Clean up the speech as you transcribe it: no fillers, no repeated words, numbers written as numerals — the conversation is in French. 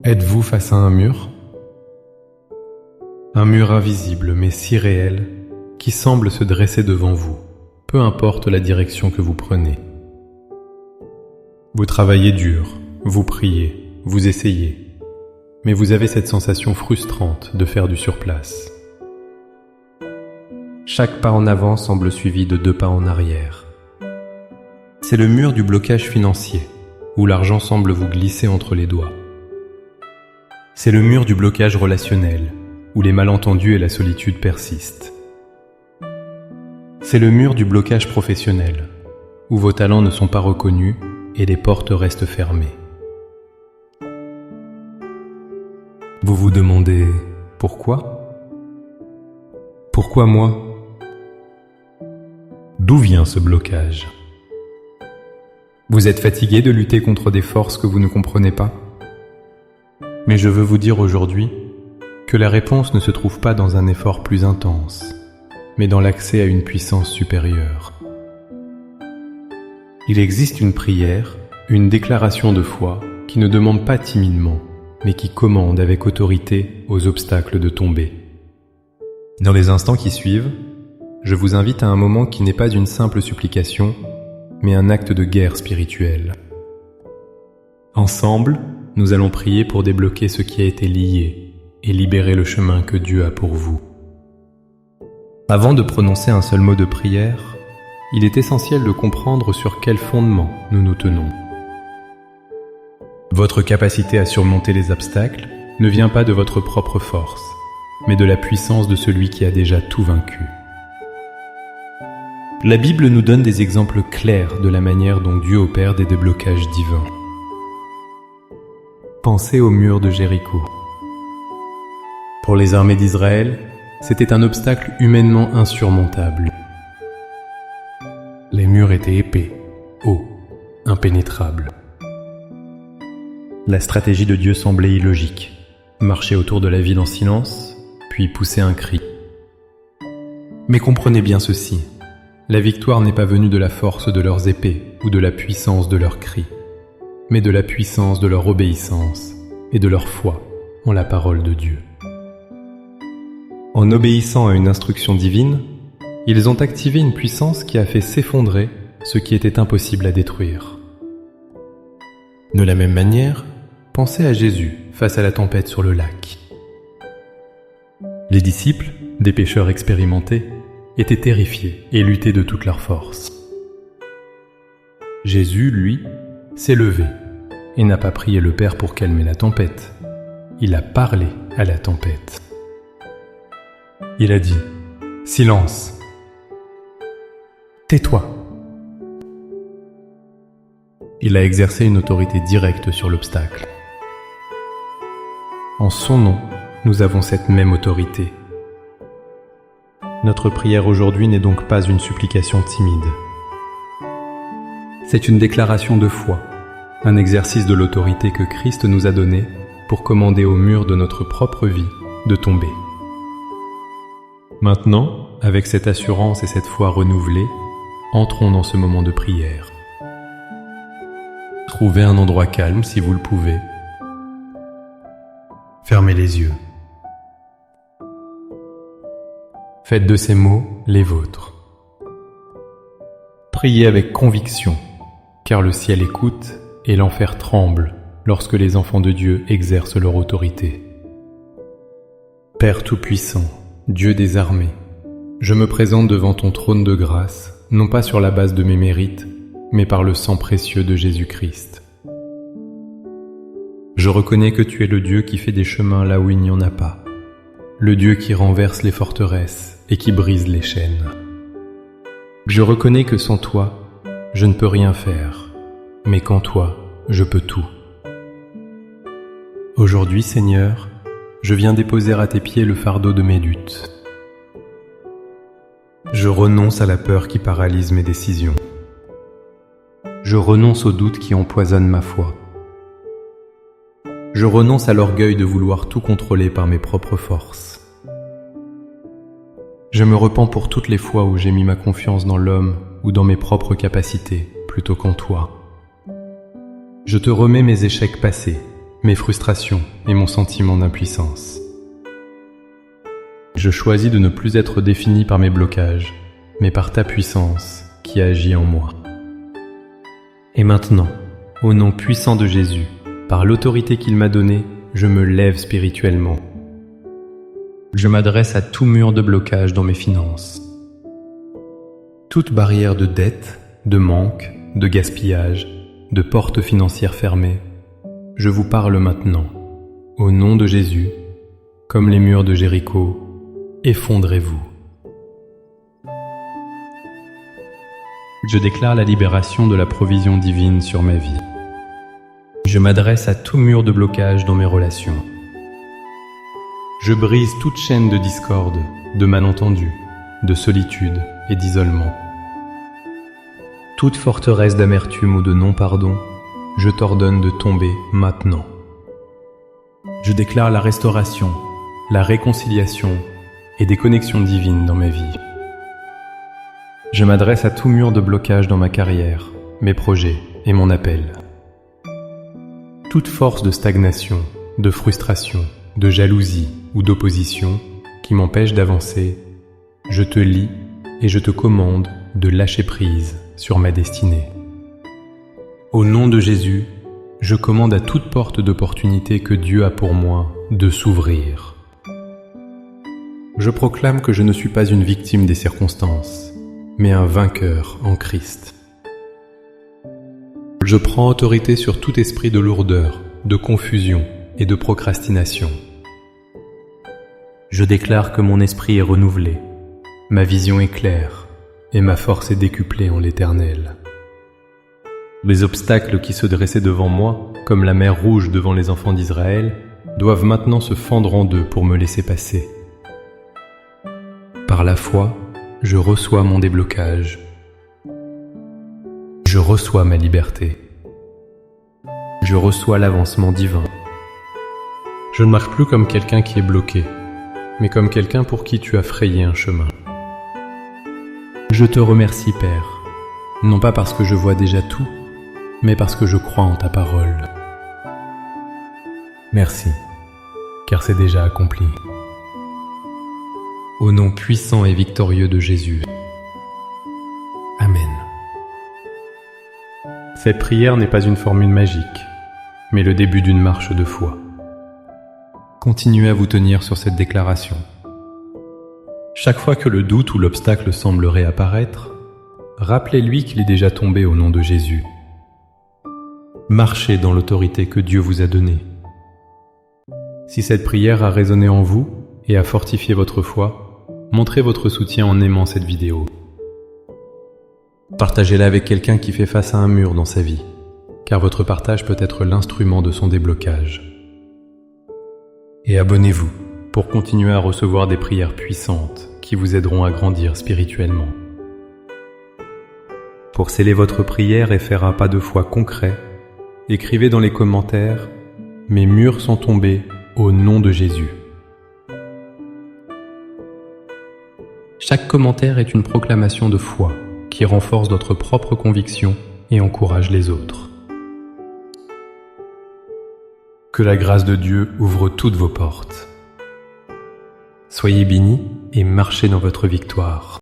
Êtes-vous face à un mur? Un mur invisible mais si réel qui semble se dresser devant vous, peu importe la direction que vous prenez. Vous travaillez dur, vous priez, vous essayez, mais vous avez cette sensation frustrante de faire du surplace. Chaque pas en avant semble suivi de 2 pas en arrière. C'est le mur du blocage financier, où l'argent semble vous glisser entre les doigts. C'est le mur du blocage relationnel, où les malentendus et la solitude persistent. C'est le mur du blocage professionnel, où vos talents ne sont pas reconnus et les portes restent fermées. Vous vous demandez pourquoi? Pourquoi moi? D'où vient ce blocage? Vous êtes fatigué de lutter contre des forces que vous ne comprenez pas? Mais je veux vous dire aujourd'hui que la réponse ne se trouve pas dans un effort plus intense, mais dans l'accès à une puissance supérieure. Il existe une prière, une déclaration de foi qui ne demande pas timidement, mais qui commande avec autorité aux obstacles de tomber. Dans les instants qui suivent, je vous invite à un moment qui n'est pas une simple supplication, mais un acte de guerre spirituelle. Ensemble, nous allons prier pour débloquer ce qui a été lié et libérer le chemin que Dieu a pour vous. Avant de prononcer un seul mot de prière, il est essentiel de comprendre sur quel fondement nous nous tenons. Votre capacité à surmonter les obstacles ne vient pas de votre propre force, mais de la puissance de celui qui a déjà tout vaincu. La Bible nous donne des exemples clairs de la manière dont Dieu opère des déblocages divins. Pensez au mur de Jéricho. Pour les armées d'Israël, c'était un obstacle humainement insurmontable. Les murs étaient épais, hauts, impénétrables. La stratégie de Dieu semblait illogique. Marcher autour de la ville en silence, puis pousser un cri. Mais comprenez bien ceci, la victoire n'est pas venue de la force de leurs épées ou de la puissance de leurs cris, mais de la puissance de leur obéissance et de leur foi en la parole de Dieu. En obéissant à une instruction divine, ils ont activé une puissance qui a fait s'effondrer ce qui était impossible à détruire. De la même manière, pensez à Jésus face à la tempête sur le lac. Les disciples, des pêcheurs expérimentés, étaient terrifiés et luttaient de toute leur force. Jésus, lui, s'est levé et n'a pas prié le Père pour calmer la tempête. Il a parlé à la tempête. Il a dit « Silence, tais-toi ». Il a exercé une autorité directe sur l'obstacle. En son nom, nous avons cette même autorité. Notre prière aujourd'hui n'est donc pas une supplication timide. C'est une déclaration de foi, un exercice de l'autorité que Christ nous a donnée pour commander au mur de notre propre vie de tomber. Maintenant, avec cette assurance et cette foi renouvelée, entrons dans ce moment de prière. Trouvez un endroit calme si vous le pouvez. Fermez les yeux. Faites de ces mots les vôtres. Priez avec conviction, car le ciel écoute et l'enfer tremble lorsque les enfants de Dieu exercent leur autorité. Père Tout-Puissant, Dieu des armées, je me présente devant ton trône de grâce, non pas sur la base de mes mérites, mais par le sang précieux de Jésus-Christ. Je reconnais que tu es le Dieu qui fait des chemins là où il n'y en a pas, le Dieu qui renverse les forteresses et qui brise les chaînes. Je reconnais que sans toi, je ne peux rien faire, mais qu'en toi, je peux tout. Aujourd'hui, Seigneur, je viens déposer à tes pieds le fardeau de mes luttes. Je renonce à la peur qui paralyse mes décisions. Je renonce au doute qui empoisonne ma foi. Je renonce à l'orgueil de vouloir tout contrôler par mes propres forces. Je me repens pour toutes les fois où j'ai mis ma confiance dans l'homme ou dans mes propres capacités plutôt qu'en toi. Je te remets mes échecs passés mes frustrations et mon sentiment d'impuissance. Je choisis de ne plus être défini par mes blocages, mais par ta puissance qui agit en moi. Et maintenant, au nom puissant de Jésus, par l'autorité qu'il m'a donnée, je me lève spirituellement. Je m'adresse à tout mur de blocage dans mes finances. Toute barrière de dette, de manque, de gaspillage, de portes financières fermées, je vous parle maintenant, au nom de Jésus, comme les murs de Jéricho, effondrez-vous. Je déclare la libération de la provision divine sur ma vie. Je m'adresse à tout mur de blocage dans mes relations. Je brise toute chaîne de discorde, de malentendus, de solitude et d'isolement. Toute forteresse d'amertume ou de non-pardon, je t'ordonne de tomber maintenant. Je déclare la restauration, la réconciliation et des connexions divines dans ma vie. Je m'adresse à tout mur de blocage dans ma carrière, mes projets et mon appel. Toute force de stagnation, de frustration, de jalousie ou d'opposition qui m'empêche d'avancer, je te lie et je te commande de lâcher prise sur ma destinée. Au nom de Jésus, je commande à toute porte d'opportunité que Dieu a pour moi de s'ouvrir. Je proclame que je ne suis pas une victime des circonstances, mais un vainqueur en Christ. Je prends autorité sur tout esprit de lourdeur, de confusion et de procrastination. Je déclare que mon esprit est renouvelé, ma vision est claire et ma force est décuplée en l'Éternel. Les obstacles qui se dressaient devant moi, comme la mer Rouge devant les enfants d'Israël, doivent maintenant se fendre en deux pour me laisser passer. Par la foi, je reçois mon déblocage. Je reçois ma liberté. Je reçois l'avancement divin. Je ne marche plus comme quelqu'un qui est bloqué, mais comme quelqu'un pour qui tu as frayé un chemin. Je te remercie, Père, non pas parce que je vois déjà tout, mais parce que je crois en ta parole. Merci, car c'est déjà accompli. Au nom puissant et victorieux de Jésus. Amen. Cette prière n'est pas une formule magique, mais le début d'une marche de foi. Continuez à vous tenir sur cette déclaration. Chaque fois que le doute ou l'obstacle semble réapparaître, rappelez-lui qu'il est déjà tombé au nom de Jésus. Marchez dans l'autorité que Dieu vous a donnée. Si cette prière a résonné en vous et a fortifié votre foi, montrez votre soutien en aimant cette vidéo. Partagez-la avec quelqu'un qui fait face à un mur dans sa vie, car votre partage peut être l'instrument de son déblocage. Et abonnez-vous pour continuer à recevoir des prières puissantes qui vous aideront à grandir spirituellement. Pour sceller votre prière et faire un pas de foi concret, écrivez dans les commentaires « Mes murs sont tombés au nom de Jésus ». Chaque commentaire est une proclamation de foi qui renforce notre propre conviction et encourage les autres. Que la grâce de Dieu ouvre toutes vos portes. Soyez bénis et marchez dans votre victoire.